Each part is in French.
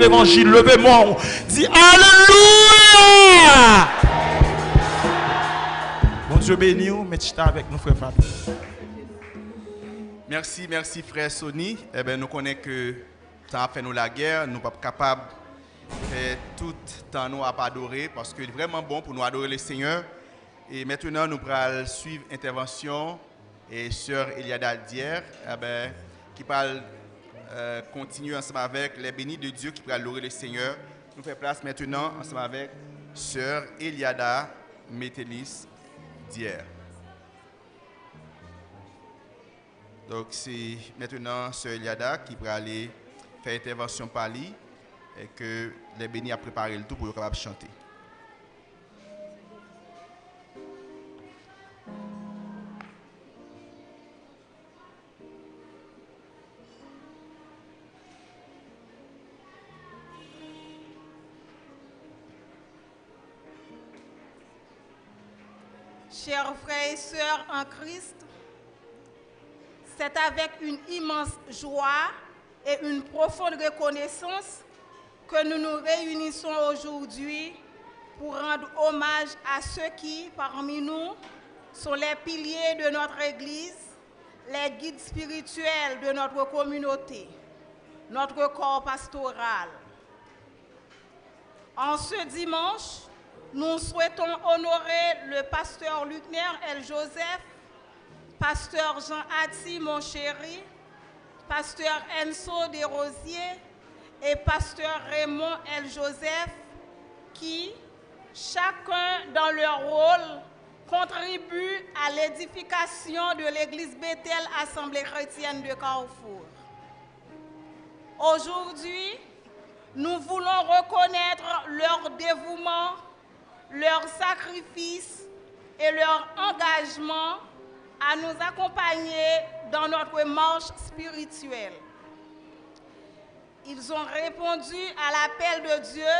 l'évangile, levez-moi, dis Alléluia. Bon Dieu béni, mettez avec nous, frère Fabien. Merci frère Sony. Eh bien, nous connaissons que ça a fait nous la guerre, nous ne sommes pas capables de faire tout le temps nous à adorer parce que c'est vraiment bon pour nous adorer le Seigneur. Et maintenant, nous allons suivre l'intervention et sœur Eliada d'hier, qui parle continuer ensemble avec les bénis de Dieu qui pourra louer le Seigneur. Nous faisons place maintenant ensemble avec sœur Eliada Métélis d'hier. Donc c'est maintenant sœur Eliada qui pourra aller faire intervention par lui et que les bénis a préparé le tout pour être capable de chanter. Chers frères et sœurs en Christ, c'est avec une immense joie et une profonde reconnaissance que nous nous réunissons aujourd'hui pour rendre hommage à ceux qui, parmi nous, sont les piliers de notre Église, les guides spirituels de notre communauté, notre corps pastoral. En ce dimanche, nous souhaitons honorer le pasteur Lucner L. Joseph, pasteur Jean Atti Monchéri, pasteur Enzo Desrosiers et pasteur Raymond L. Joseph qui, chacun dans leur rôle, contribuent à l'édification de l'église Bethel Assemblée chrétienne de Carrefour. Aujourd'hui, nous voulons reconnaître leur dévouement, leur sacrifice et leur engagement à nous accompagner dans notre marche spirituelle. Ils ont répondu à l'appel de Dieu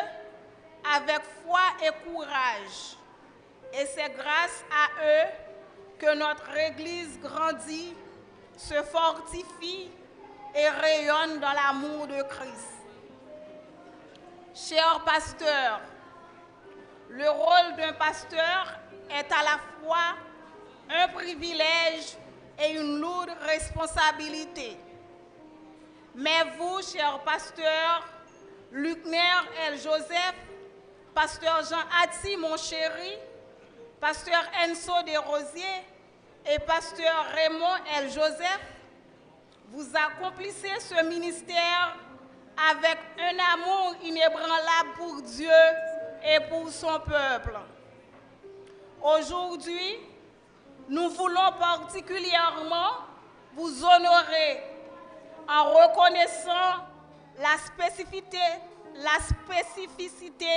avec foi et courage. Et c'est grâce à eux que notre Église grandit, se fortifie et rayonne dans l'amour de Christ. Chers pasteurs, le rôle d'un pasteur est à la fois un privilège et une lourde responsabilité. Mais vous, chers pasteurs, Lucner L. Joseph, pasteur Jean Atti Monchéri, pasteur Enzo Desrosiers et pasteur Raymond L. Joseph, vous accomplissez ce ministère avec un amour inébranlable pour Dieu et pour son peuple. Aujourd'hui, nous voulons particulièrement vous honorer en reconnaissant la spécificité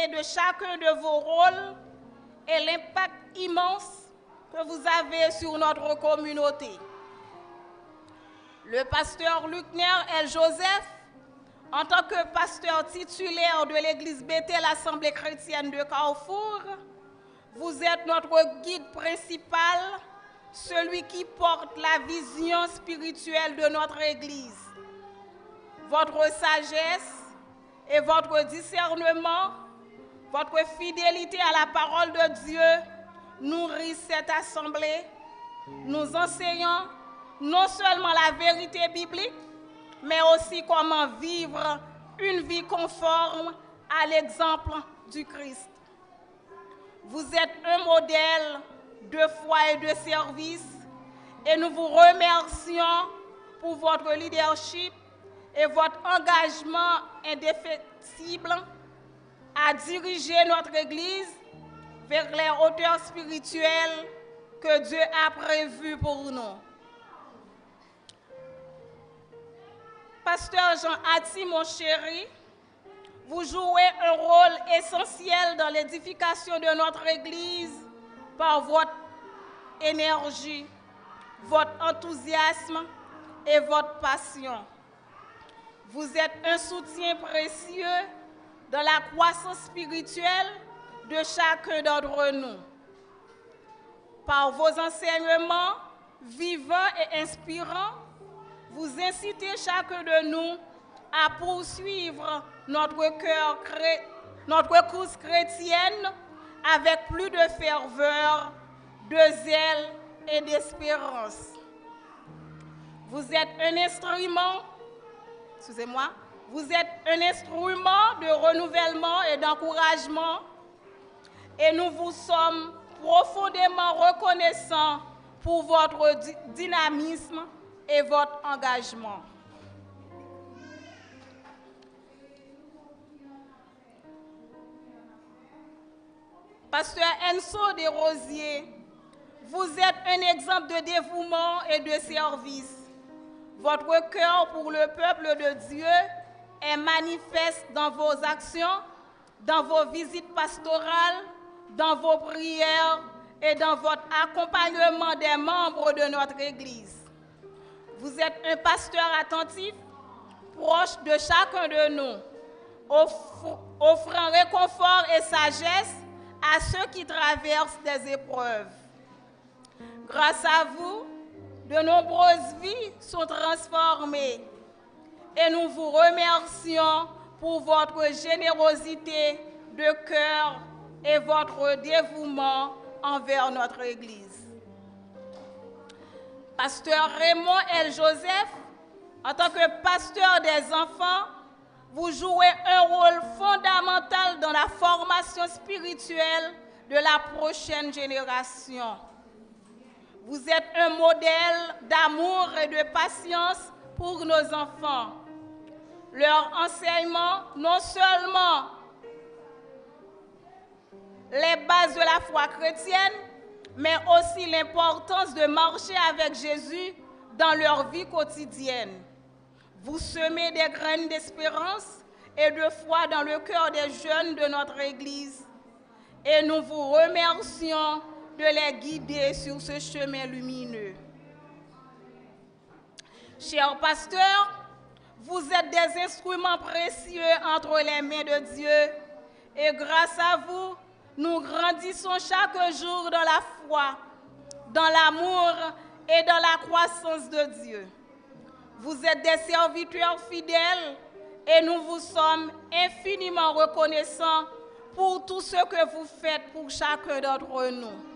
de chacun de vos rôles et l'impact immense que vous avez sur notre communauté. Le pasteur Lucner L. Joseph, en tant que pasteur titulaire de l'église Bethel Assemblée chrétienne de Carrefour, vous êtes notre guide principal, celui qui porte la vision spirituelle de notre église. Votre sagesse et votre discernement, votre fidélité à la parole de Dieu nourrissent cette assemblée, nous enseignant non seulement la vérité biblique, mais aussi comment vivre une vie conforme à l'exemple du Christ. Vous êtes un modèle de foi et de service et nous vous remercions pour votre leadership et votre engagement indéfectible à diriger notre Église vers les hauteurs spirituelles que Dieu a prévues pour nous. Pasteur Jean Atti Monchéri, vous jouez un rôle essentiel dans l'édification de notre Église par votre énergie, votre enthousiasme et votre passion. Vous êtes un soutien précieux dans la croissance spirituelle de chacun d'entre nous. Par vos enseignements vivants et inspirants, vous incitez chacun de nous à poursuivre notre course chrétienne avec plus de ferveur, de zèle et d'espérance. Vous êtes un instrument, vous êtes un instrument de renouvellement et d'encouragement et nous vous sommes profondément reconnaissants pour votre dynamisme et votre engagement. Pasteur Enso Desrosiers, vous êtes un exemple de dévouement et de service. Votre cœur pour le peuple de Dieu est manifeste dans vos actions, dans vos visites pastorales, dans vos prières et dans votre accompagnement des membres de notre Église. Vous êtes un pasteur attentif, proche de chacun de nous, offrant réconfort et sagesse à ceux qui traversent des épreuves. Grâce à vous, de nombreuses vies sont transformées et nous vous remercions pour votre générosité de cœur et votre dévouement envers notre Église. Pasteur Raymond L. Joseph, en tant que pasteur des enfants, vous jouez un rôle fondamental dans la formation spirituelle de la prochaine génération. Vous êtes un modèle d'amour et de patience pour nos enfants. Leur enseignement, non seulement les bases de la foi chrétienne, mais aussi l'importance de marcher avec Jésus dans leur vie quotidienne. Vous semez des graines d'espérance et de foi dans le cœur des jeunes de notre Église. Et nous vous remercions de les guider sur ce chemin lumineux. Chers pasteurs, vous êtes des instruments précieux entre les mains de Dieu. Et grâce à vous, nous grandissons chaque jour dans la foi, dans l'amour et dans la croissance de Dieu. Vous êtes des serviteurs fidèles et nous vous sommes infiniment reconnaissants pour tout ce que vous faites pour chacun d'entre nous.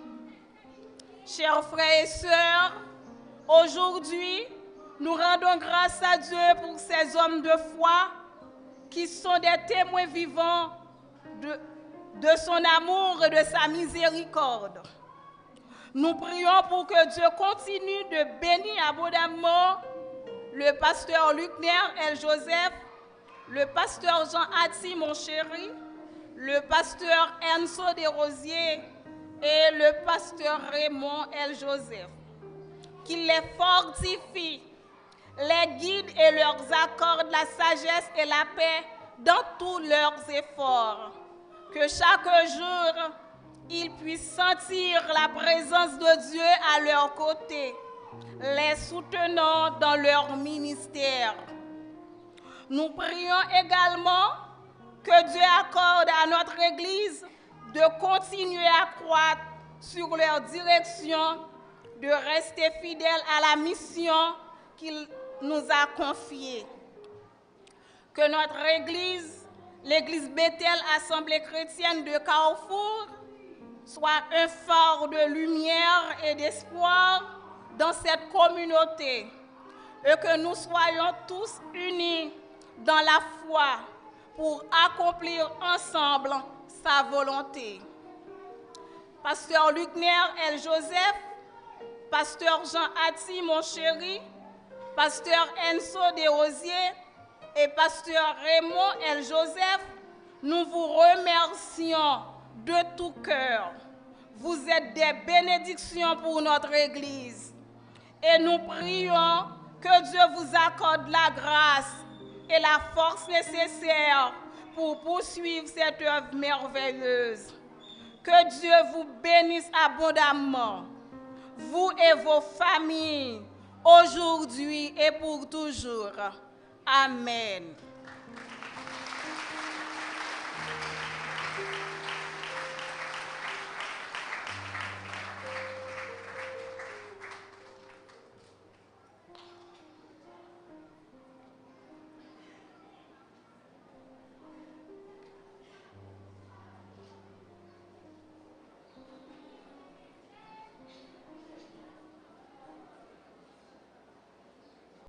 Chers frères et sœurs, aujourd'hui, nous rendons grâce à Dieu pour ces hommes de foi qui sont des témoins vivants de son amour et de sa miséricorde. Nous prions pour que Dieu continue de bénir abondamment le pasteur Lucner L. Joseph, le pasteur Jean Atti, mon chéri, le pasteur Enso Desrosiers et le pasteur Raymond L. Joseph. Qu'il les fortifie, les guide et leur accorde la sagesse et la paix dans tous leurs efforts. Que chaque jour, ils puissent sentir la présence de Dieu à leur côté, les soutenant dans leur ministère. Nous prions également que Dieu accorde à notre Église de continuer à croître sur leur direction, de rester fidèles à la mission qu'il nous a confiée. Que notre Église, l'Église Bethel Assemblée chrétienne de Carrefour, soit un phare de lumière et d'espoir dans cette communauté et que nous soyons tous unis dans la foi pour accomplir ensemble sa volonté. Pasteur Lucner L. Joseph, pasteur Jean Atti, mon chéri, pasteur Enso Desrosiers et pasteur Raymond L. Joseph, nous vous remercions de tout cœur. Vous êtes des bénédictions pour notre Église. Et nous prions que Dieu vous accorde la grâce et la force nécessaires pour poursuivre cette œuvre merveilleuse. Que Dieu vous bénisse abondamment, vous et vos familles, aujourd'hui et pour toujours. Amen.